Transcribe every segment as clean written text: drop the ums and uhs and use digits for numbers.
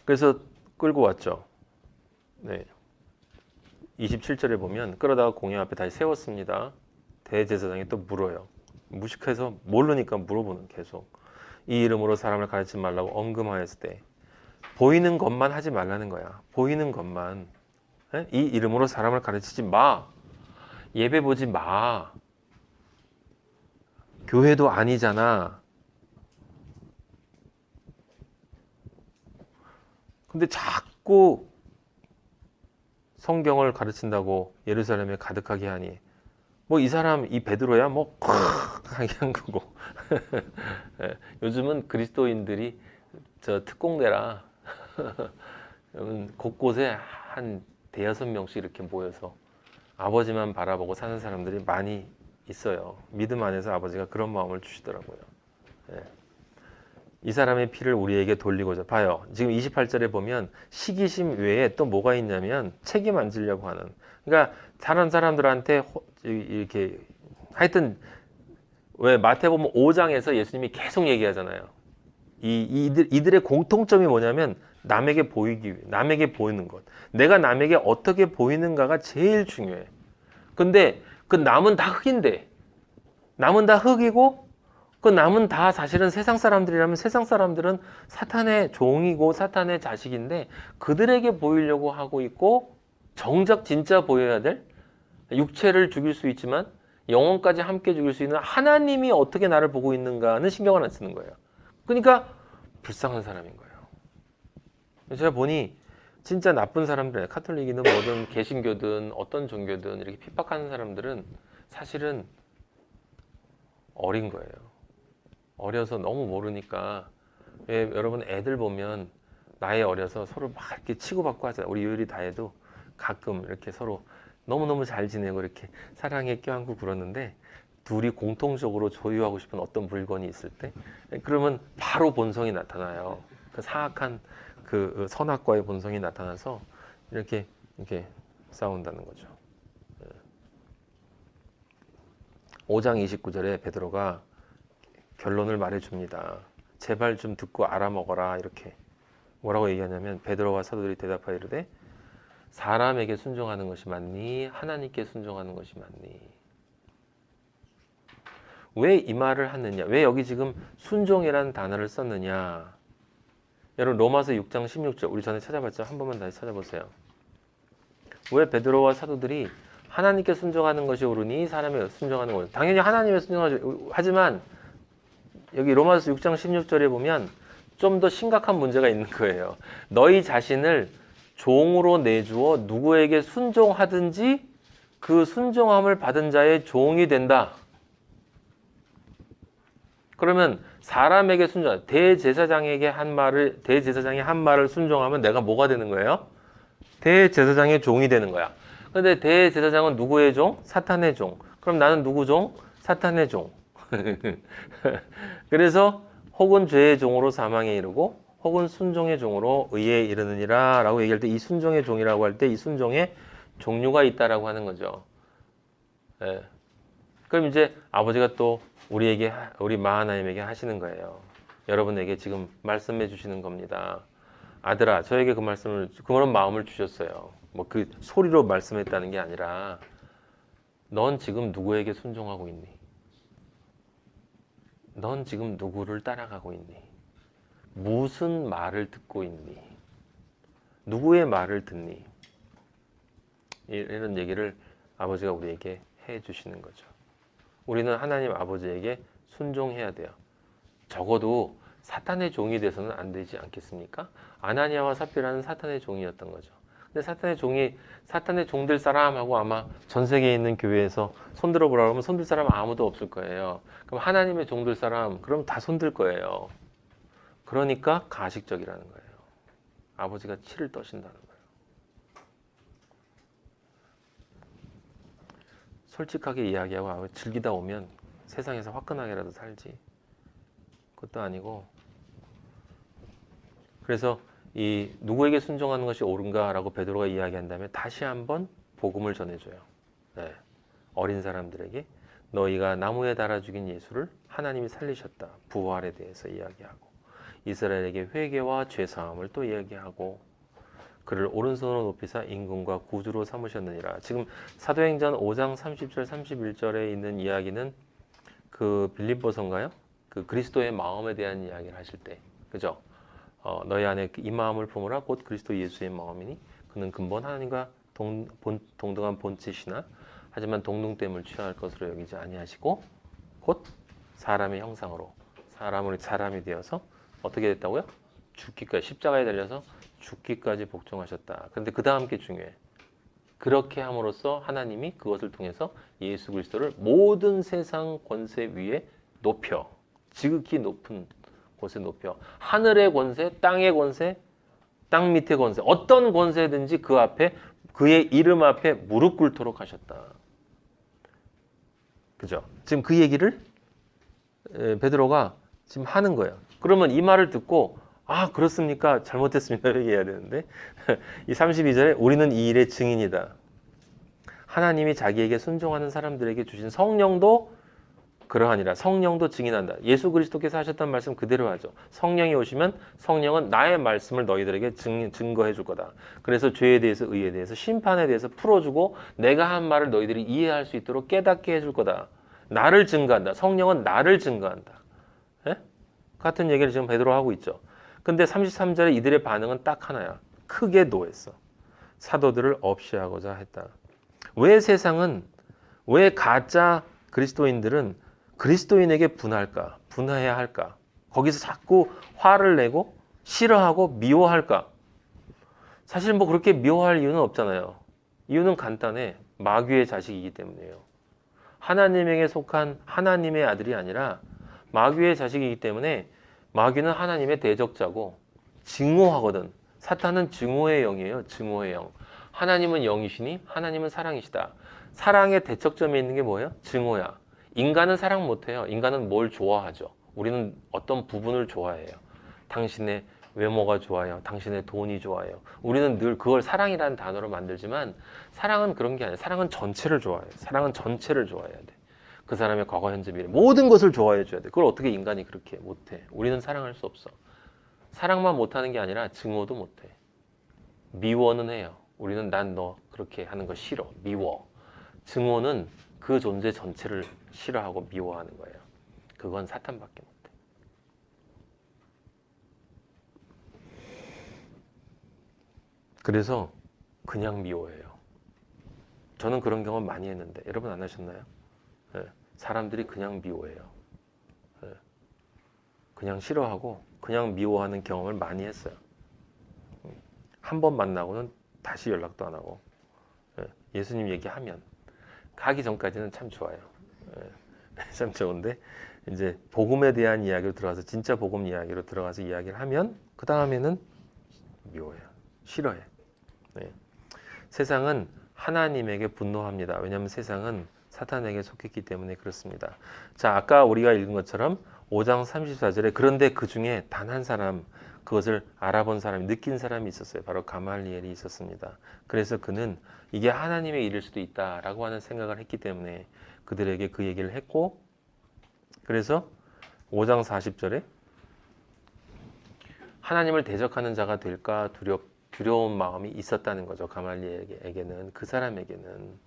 그래서 끌고 왔죠. 네. 27절에 보면 끌어다가 공회 앞에 다시 세웠습니다. 대제사장이 또 물어요. 무식해서 모르니까 물어보는 계속. 이 이름으로 사람을 가르치지 말라고 엄금하였을 때 보이는 것만 하지 말라는 거야. 보이는 것만. 에? 이 이름으로 사람을 가르치지 마. 예배 보지 마. 교회도 아니잖아. 근데 자꾸 성경을 가르친다고 예루살렘에 가득하게 하니 뭐 이 사람 이 베드로야 뭐 하게 한 거고. 예, 요즘은 그리스도인들이 저 특공대라 곳곳에 한 대여섯 명씩 이렇게 모여서 아버지만 바라보고 사는 사람들이 많이 있어요. 믿음 안에서 아버지가 그런 마음을 주시더라고요. 예. 이 사람의 피를 우리에게 돌리고자 봐요. 지금 28절에 보면 시기심 외에 또 뭐가 있냐면 책임 안 지려고 하는. 그러니까 다른 사람들한테 이렇게 하여튼 왜 마태복음 5장에서 예수님이 계속 얘기하잖아요. 이들의 공통점이 뭐냐면 남에게 보이기 위해, 남에게 보이는 것. 내가 남에게 어떻게 보이는가가 제일 중요해. 근데 그 남은 다 흙인데, 남은 다 흙이고 그 남은 다 사실은 세상 사람들이라면 세상 사람들은 사탄의 종이고 사탄의 자식인데 그들에게 보이려고 하고 있고 정작 진짜 보여야 될 육체를 죽일 수 있지만 영혼까지 함께 죽일 수 있는 하나님이 어떻게 나를 보고 있는가는 신경을 안 쓰는 거예요. 그러니까 불쌍한 사람인 거예요. 제가 보니 진짜 나쁜 사람들, 카톨릭이든 뭐든 개신교든 어떤 종교든 이렇게 핍박하는 사람들은 사실은 어린 거예요. 어려서 너무 모르니까. 왜 여러분 애들 보면 나이 어려서 서로 막 이렇게 치고받고 하잖아요. 우리 요일이 다 해도 가끔 이렇게 서로 너무너무 잘 지내고 이렇게 사랑에 껴안고 그러는데 둘이 공통적으로 소유하고 싶은 어떤 물건이 있을 때 그러면 바로 본성이 나타나요. 그 사악한 그 선악과의 본성이 나타나서 이렇게 싸운다는 거죠. 5장 29절에 베드로가 결론을 말해줍니다. 제발 좀 듣고 알아먹어라. 이렇게 뭐라고 얘기하냐면 베드로와 사도들이 대답하여 이르되 사람에게 순종하는 것이 맞니? 하나님께 순종하는 것이 맞니? 왜 이 말을 하느냐? 왜 여기 지금 순종이라는 단어를 썼느냐? 여러분 로마서 6장 16절 우리 전에 찾아봤죠? 한 번만 다시 찾아보세요. 왜 베드로와 사도들이 하나님께 순종하는 것이 옳으니 사람에게 순종하는 것이 당연히 하나님에 순종하죠. 하지만 여기 로마서 6장 16절에 보면 좀 더 심각한 문제가 있는 거예요. 너희 자신을 종으로 내주어 누구에게 순종하든지 그 순종함을 받은 자의 종이 된다. 그러면 사람에게 순종, 대제사장이 한 말을 순종하면 내가 뭐가 되는 거예요? 대제사장의 종이 되는 거야. 근데 대제사장은 누구의 종? 사탄의 종. 그럼 나는 누구 종? 사탄의 종. 그래서 혹은 죄의 종으로 사망에 이르고 혹은 순종의 종으로 의에 이르느니라 라고 얘기할 때 이 순종의 종이라고 할 때 이 순종의 종류가 있다라고 하는 거죠. 예. 그럼 이제 아버지가 또 우리 마하나임에게 하시는 거예요. 여러분에게 지금 말씀해 주시는 겁니다. 아들아, 저에게 그런 마음을 주셨어요. 뭐 그 소리로 말씀했다는 게 아니라 넌 지금 누구에게 순종하고 있니? 넌 지금 누구를 따라가고 있니? 무슨 말을 듣고 있니? 누구의 말을 듣니? 이런 얘기를 아버지가 우리에게 해 주시는 거죠. 우리는 하나님 아버지에게 순종해야 돼요. 적어도 사탄의 종이 돼서는 안 되지 않겠습니까? 아나니아와 삽비라는 사탄의 종이었던 거죠. 근데 사탄의 종들 사람하고 아마 전 세계에 있는 교회에서 손들어 보라고 하면 손들 사람 아무도 없을 거예요. 그럼 하나님의 종들 사람, 그럼 다 손들 거예요. 그러니까 가식적이라는 거예요. 아버지가 치를 떠신다는 거예요. 솔직하게 이야기하고 즐기다 오면 세상에서 화끈하게라도 살지. 그것도 아니고. 그래서 이 누구에게 순종하는 것이 옳은가라고 베드로가 이야기한 다음에 다시 한번 복음을 전해줘요. 네. 어린 사람들에게 너희가 나무에 달아 죽인 예수를 하나님이 살리셨다. 부활에 대해서 이야기하고 이스라엘에게 회개와 죄사함을 또 이야기하고 그를 오른손으로 높이사 임금과 구주로 삼으셨느니라. 지금 사도행전 5장 30절 31절에 있는 이야기는 그 빌립보서인가요? 그 그리스도의 마음에 대한 이야기를 하실 때, 그죠? 너희 안에 이 마음을 품으라 곧 그리스도 예수의 마음이니 그는 근본 하나님과 동등한 본체시나 하지만 동등됨을 취할 것으로 여기지 아니하시고 곧 사람의 형상으로 사람이 되어서 어떻게 됐다고요? 죽기까지 십자가에 달려서 죽기까지 복종하셨다. 그런데 그 다음 게 중요해. 그렇게 함으로써 하나님이 그것을 통해서 예수 그리스도를 모든 세상 권세 위에 높여 지극히 높은 곳에 높여 하늘의 권세, 땅의 권세, 땅 밑의 권세 어떤 권세든지 그 앞에 그의 이름 앞에 무릎 꿇도록 하셨다. 그죠? 지금 그 얘기를 베드로가 지금 하는 거예요. 그러면 이 말을 듣고 아 그렇습니까? 잘못했습니다. 얘기해야 되는데 이 32절에 우리는 이 일의 증인이다. 하나님이 자기에게 순종하는 사람들에게 주신 성령도 그러하니라. 성령도 증인한다. 예수 그리스도께서 하셨던 말씀 그대로 하죠. 성령이 오시면 성령은 나의 말씀을 너희들에게 증거해 줄 거다. 그래서 죄에 대해서 의에 대해서 심판에 대해서 풀어주고 내가 한 말을 너희들이 이해할 수 있도록 깨닫게 해줄 거다. 나를 증거한다. 성령은 나를 증거한다. 예? 같은 얘기를 지금 베드로 하고 있죠. 근데 33절에 이들의 반응은 딱 하나야. 크게 노했어. 사도들을 없이 하고자 했다. 왜 세상은 왜 가짜 그리스도인들은 그리스도인에게 분할까? 분해야 할까? 거기서 자꾸 화를 내고 싫어하고 미워할까? 사실 뭐 그렇게 미워할 이유는 없잖아요. 이유는 간단해. 마귀의 자식이기 때문이에요. 하나님에게 속한 하나님의 아들이 아니라 마귀의 자식이기 때문에 마귀는 하나님의 대적자고 증오하거든. 사탄은 증오의 영이에요. 증오의 영. 하나님은 영이시니 하나님은 사랑이시다. 사랑의 대척점에 있는 게 뭐예요? 증오야. 인간은 사랑 못해요. 인간은 뭘 좋아하죠? 우리는 어떤 부분을 좋아해요. 당신의 외모가 좋아요. 당신의 돈이 좋아요. 우리는 늘 그걸 사랑이라는 단어로 만들지만 사랑은 그런 게 아니에요. 사랑은 전체를 좋아해요. 사랑은 전체를 좋아해야 돼. 그 사람의 과거, 현재, 미래 모든 것을 좋아해 줘야 돼. 그걸 어떻게 인간이 그렇게 못해? 우리는 사랑할 수 없어. 사랑만 못하는 게 아니라 증오도 못해. 미워는 해요. 우리는 난 너 그렇게 하는 거 싫어. 미워. 증오는 그 존재 전체를 싫어하고 미워하는 거예요. 그건 사탄밖에 못해. 그래서 그냥 미워해요. 저는 그런 경험 많이 했는데 여러분 안 하셨나요? 네. 사람들이 그냥 미워해요. 네. 그냥 싫어하고 그냥 미워하는 경험을 많이 했어요. 한 번 만나고는 다시 연락도 안 하고 예수님 얘기하면 가기 전까지는 참 좋아요. 참 좋은데 이제 복음에 대한 이야기로 들어가서 진짜 복음 이야기로 들어가서 이야기를 하면 그 다음에는 미워해요. 싫어해. 네. 세상은 하나님에게 분노합니다. 왜냐하면 세상은 사탄에게 속했기 때문에 그렇습니다. 자, 아까 우리가 읽은 것처럼 5장 34절에 그런데 그 중에 단 한 사람 그것을 알아본 사람이 느낀 사람이 있었어요. 바로 가말리엘이 있었습니다. 그래서 그는 이게 하나님의 일일 수도 있다라고 하는 생각을 했기 때문에 그들에게 그 얘기를 했고 그래서 5장 40절에 하나님을 대적하는 자가 될까 두려운 마음이 있었다는 거죠. 가말리엘에게는 그 사람에게는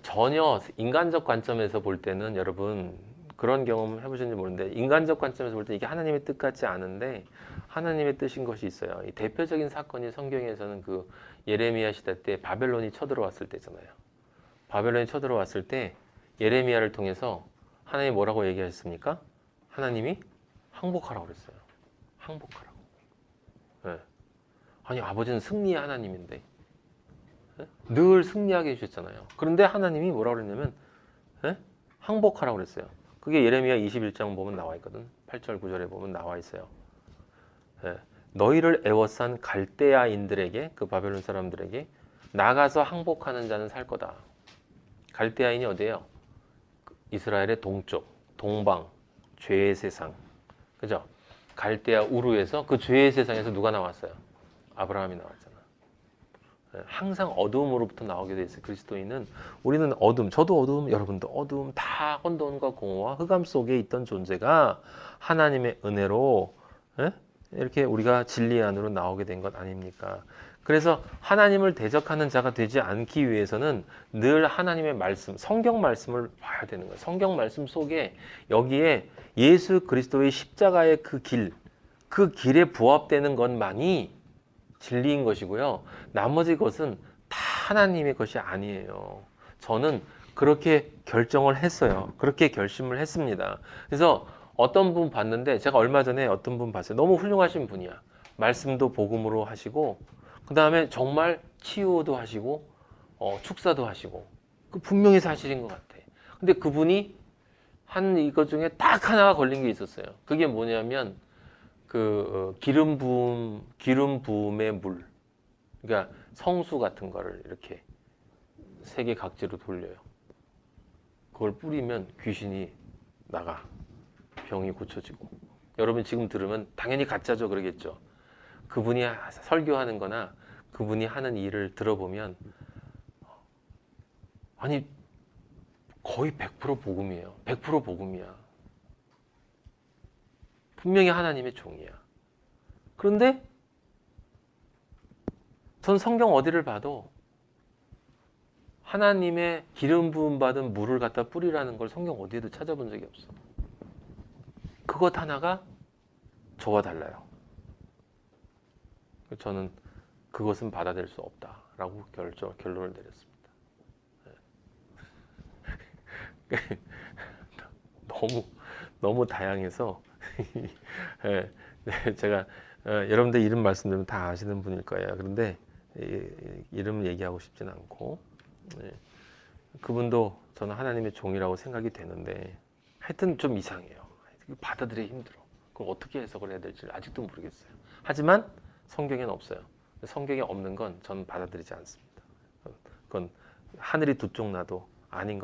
전혀 인간적 관점에서 볼 때는 여러분 그런 경험 해보셨는지 모르는데 인간적 관점에서 볼 때 이게 하나님의 뜻 같지 않은데 하나님의 뜻인 것이 있어요. 이 대표적인 사건이 성경에서는 그 예레미야 시대 때 바벨론이 쳐들어왔을 때잖아요. 바벨론이 쳐들어왔을 때 예레미야를 통해서 하나님이 뭐라고 얘기하셨습니까? 하나님이 항복하라고 그랬어요. 항복하라고. 네. 아니 아버지는 승리의 하나님인데 네? 늘 승리하게 해주셨잖아요. 그런데 하나님이 뭐라고 그랬냐면 네? 항복하라고 그랬어요. 그게 예레미야 21장 보면 나와 있거든. 8절 9절에 보면 나와 있어요. 네. 너희를 애워싼 갈대아인들에게 그 바벨론 사람들에게 나가서 항복하는 자는 살 거다. 갈대아인이 어디예요? 이스라엘의 동쪽, 동방, 죄의 세상. 그죠? 갈대아 우르에서 그 죄의 세상에서 누가 나왔어요? 아브라함이 나왔잖아. 항상 어두움으로부터 나오게 돼 있어요. 그리스도인은 우리는 어둠, 저도 어두움, 여러분도 어두움, 다 혼돈과 공허와 흑암 속에 있던 존재가 하나님의 은혜로 이렇게 우리가 진리 안으로 나오게 된 것 아닙니까? 그래서 하나님을 대적하는 자가 되지 않기 위해서는 늘 하나님의 말씀, 성경 말씀을 봐야 되는 거예요. 성경 말씀 속에 여기에 예수 그리스도의 십자가의 그 길에 부합되는 것만이 진리인 것이고요. 나머지 것은 다 하나님의 것이 아니에요. 저는 그렇게 결정을 했어요. 그렇게 결심을 했습니다. 그래서 어떤 분 봤는데 제가 얼마 전에 어떤 분 봤어요. 너무 훌륭하신 분이야. 말씀도 복음으로 하시고 그 다음에 정말 치유도 하시고 축사도 하시고 그 분명히 사실인 것 같아. 근데 그분이 한 이것 중에 딱 하나가 걸린 게 있었어요. 그게 뭐냐면 기름 부음의 물, 그러니까 성수 같은 거를 이렇게 세계 각지로 돌려요. 그걸 뿌리면 귀신이 나가, 병이 고쳐지고. 여러분 지금 들으면 당연히 가짜죠, 그러겠죠. 그분이 설교하는 거나 그분이 하는 일을 들어보면 아니 거의 100% 복음이에요. 100% 복음이야. 분명히 하나님의 종이야. 그런데 전 성경 어디를 봐도 하나님의 기름 부음 받은 물을 갖다 뿌리라는 걸 성경 어디에도 찾아본 적이 없어. 그것 하나가 저와 달라요. 저는 그것은 받아들일 수 없다라고 결론을 내렸습니다. 너무 다양해서 제가 여러분들 이름 말씀드리면 다 아시는 분일 거예요. 그런데 이름 얘기하고 싶진 않고 그분도 저는 하나님의 종이라고 생각이 되는데 하여튼 좀 이상해요. 받아들이기 힘들어. 그걸 어떻게 해석을 해야 될지 아직도 모르겠어요. 하지만 성경에는 없어요. 성경에 없는 건 저는 받아들이지 않습니다. 그건 하늘이 두 쪽 나도 아닌 건